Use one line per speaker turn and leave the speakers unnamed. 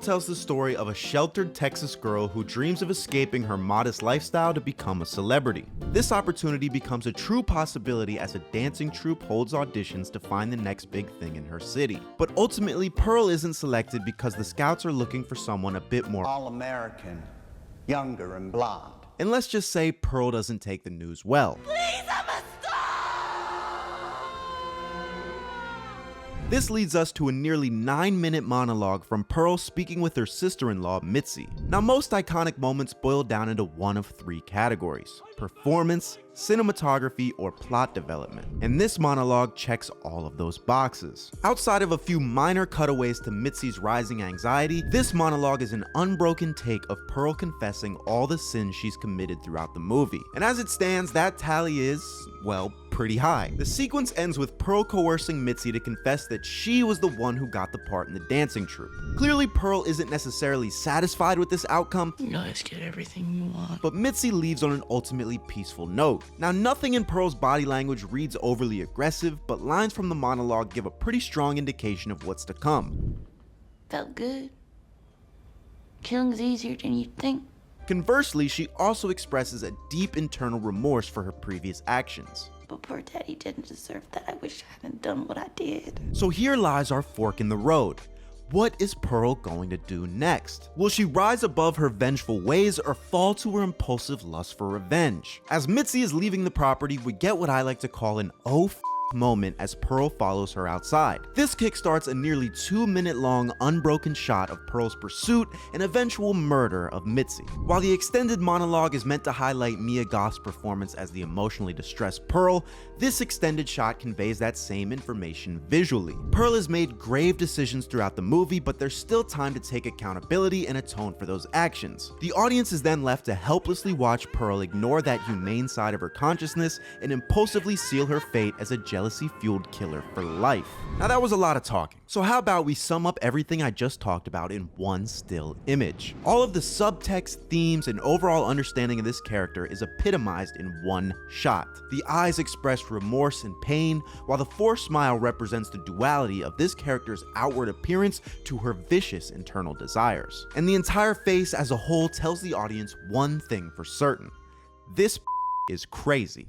tells the story of a sheltered Texas girl who dreams of escaping her modest lifestyle to become a celebrity. This opportunity becomes a true possibility as a dancing troupe holds auditions to find the next big thing in her city. But ultimately, Pearl isn't selected because the scouts are looking for someone a bit more
all-American, younger and blonde.
And let's just say Pearl doesn't take the news well.
Please, I'm a
This leads us to a nearly 9-minute monologue from Pearl speaking with her sister-in-law, Mitzi. Now, most iconic moments boil down into one of three categories: performance, cinematography, or plot development. And this monologue checks all of those boxes. Outside of a few minor cutaways to Mitzi's rising anxiety, this monologue is an unbroken take of Pearl confessing all the sins she's committed throughout the movie. And as it stands, that tally is, well, pretty high. The sequence ends with Pearl coercing Mitzi to confess that she was the one who got the part in the dancing troupe. Clearly, Pearl isn't necessarily satisfied with this outcome.
You guys get everything you want.
But Mitzi leaves on an ultimately peaceful note. Now, nothing in Pearl's body language reads overly aggressive, but lines from the monologue give a pretty strong indication of what's to come.
Felt good. Killing's easier than you'd think.
Conversely, she also expresses a deep internal remorse for her previous actions.
But poor Daddy didn't deserve that. I wish I hadn't done what I did.
So here lies our fork in the road. What is Pearl going to do next? Will she rise above her vengeful ways or fall to her impulsive lust for revenge? As Mitzi is leaving the property, we get what I like to call an oh f moment as Pearl follows her outside. This kickstarts a nearly 2-minute long unbroken shot of Pearl's pursuit and eventual murder of Mitzi. While the extended monologue is meant to highlight Mia Goth's performance as the emotionally distressed Pearl, this extended shot conveys that same information visually. Pearl has made grave decisions throughout the movie, but there's still time to take accountability and atone for those actions. The audience is then left to helplessly watch Pearl ignore that humane side of her consciousness and impulsively seal her fate as a jealousy-fueled killer for life. Now, that was a lot of talking, so how about we sum up everything I just talked about in one still image? All of the subtext, themes, and overall understanding of this character is epitomized in one shot. The eyes express remorse and pain, while the forced smile represents the duality of this character's outward appearance to her vicious internal desires. And the entire face as a whole tells the audience one thing for certain: this is crazy.